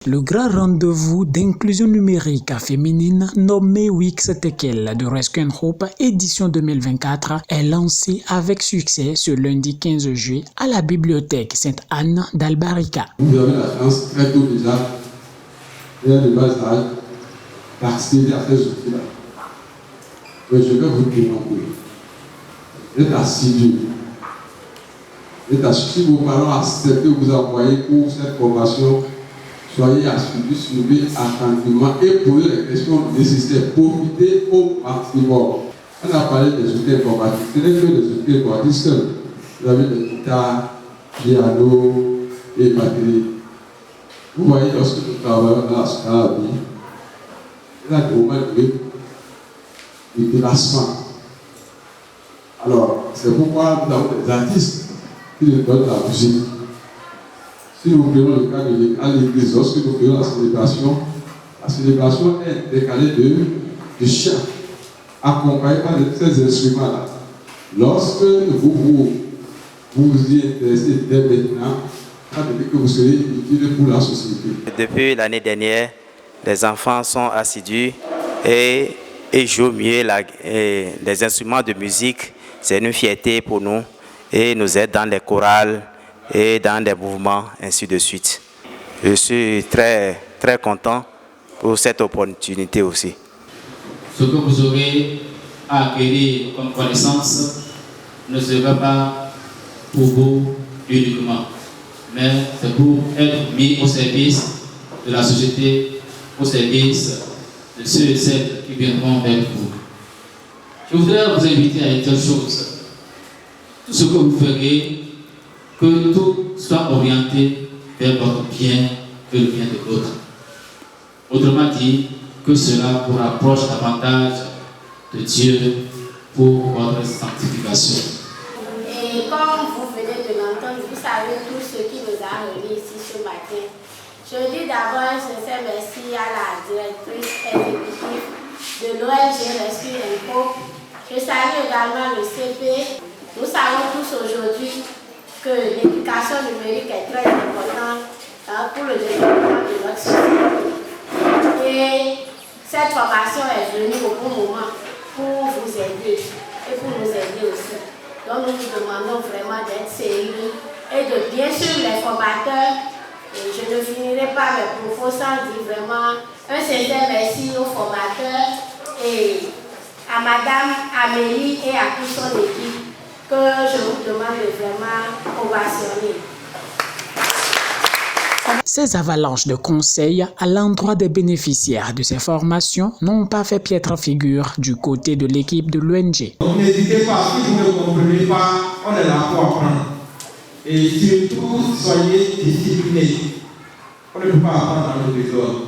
Le grand rendez-vous d'inclusion numérique féminine nommé Wix Tekel de Rescue Hope édition 2024 est lancé avec succès ce lundi 15 juillet à la bibliothèque Sainte-Anne d'Albarica. Vous avez la chance très tôt déjà, dès le bas âge, d'accéder à ces outils-là. Mais je vais vous demander d'être assidu. Si vos parents acceptent de vous envoyer pour cette formation, soyez assidus, suivez attentivement et posez les questions nécessaires. Profitez au maximum. On a parlé des outils informatiques. Ce n'est que des outils informatiques seuls. Vous avez des guitares, piano et batterie. Vous voyez, lorsque nous travaillons dans la scala vie, il y a des moments de délassement. Alors, c'est pourquoi nous avons des artistes qui nous donnent la musique. Si nous prenons le cas de l'église, lorsque nous faisons la célébration est décalée de chants, accompagnée par ces instruments-là. Lorsque vous y intéressez dès maintenant, ça veut dire que vous serez utile pour la société. Depuis l'année dernière, les enfants sont assidus et jouent mieux les instruments de musique. C'est une fierté pour nous et nous aident dans les chorales et dans des mouvements, ainsi de suite. Je suis très, très content pour cette opportunité aussi. Ce que vous aurez à acquérir comme connaissance ne sera pas pour vous uniquement, mais c'est pour être mis au service de la société, au service de ceux et celles qui viendront vers vous. Je voudrais vous inviter à une seule chose. Tout ce que vous ferez, que tout soit orienté vers votre bien et le bien de l'autre. Autrement dit, que cela vous rapproche davantage de Dieu pour votre sanctification. Et comme vous venez de l'entendre, vous savez tout ce qui nous a réunis ici ce matin. Je dis d'abord un sincère merci à la directrice exécutive de l'ONG Rescue Hope. Je salue également le CP. Nous savons tous aujourd'hui que l'éducation numérique est très importante pour le développement de notre société. Et cette formation est venue au bon moment pour vous aider et pour nous aider aussi. Donc nous vous demandons vraiment d'être sérieux et de bien suivre les formateurs. Et je ne finirai pas mes propos sans dire vraiment un sincère merci aux formateurs et à Madame Amélie et à toute son équipe que je vous demande de vraiment ovationner. Ces avalanches de conseils à l'endroit des bénéficiaires de ces formations n'ont pas fait piètre figure du côté de l'équipe de l'ONG. Donc n'hésitez pas, si vous ne comprenez pas, on est là pour apprendre. Et surtout, soyez disciplinés. On ne peut pas apprendre dans le désordre.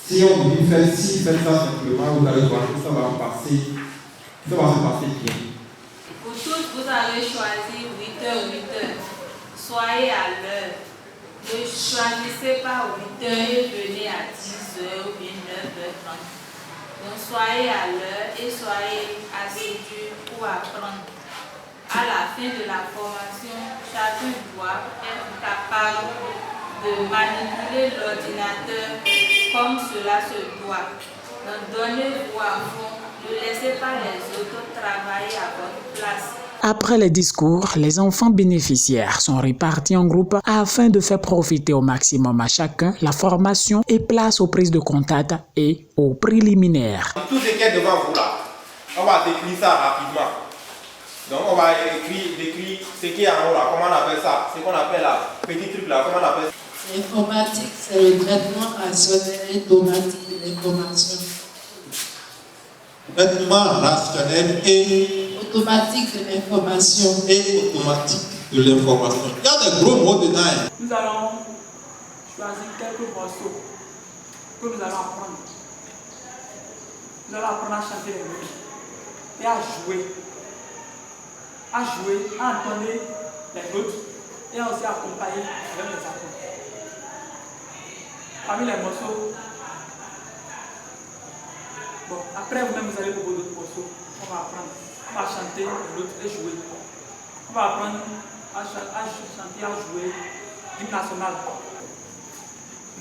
Si on vous dit faites ça simplement, vous allez voir que ça va se passer bien. Pour tous, vous avez choisi 8h, 8h. Soyez à l'heure. Ne choisissez pas 8h et venez à 10h ou bien 9h30. Donc soyez à l'heure et soyez assidus pour apprendre. À la fin de la formation, chacun doit être capable de manipuler l'ordinateur comme cela se doit. Donc donnez-vous à fond, ne laissez pas les autres travailler à votre place. Après les discours, les enfants bénéficiaires sont répartis en groupes afin de faire profiter au maximum à chacun la formation et place aux prises de contact et aux préliminaires. Tout ce qui est devant vous là, on va décrire ça rapidement. Donc on va décrire ce qui est en haut là, comment on appelle ça, ce qu'on appelle là, petit truc là, comment on appelle ça. L'informatique, c'est le traitement rationnel et automatique de l'information. Traitement rationnel et automatique de l'information. Et automatique de l'information. Il y a des gros mots dedans. Nous allons choisir quelques morceaux que nous allons apprendre. Nous allons apprendre à chanter les notes et à jouer. À entonner les notes et aussi accompagner avec les accords. Parmi les morceaux, bon, après vous-même vous allez proposer d'autres morceaux. On va apprendre. On va chanter les notes et jouer. On va apprendre à chanter, à jouer l'hymne national.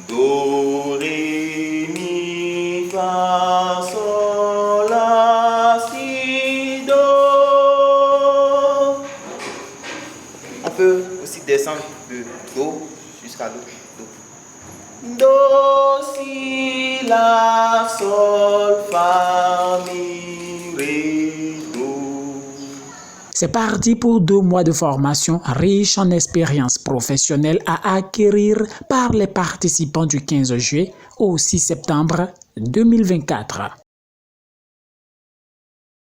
Do, ré, mi, fa, sol, la, si, do. On peut aussi descendre de do jusqu'à do. Do, si, la, sol, fa, mi, ré, do. C'est parti pour 2 mois de formation riche en expériences professionnelles à acquérir par les participants du 15 juillet au 6 septembre 2024.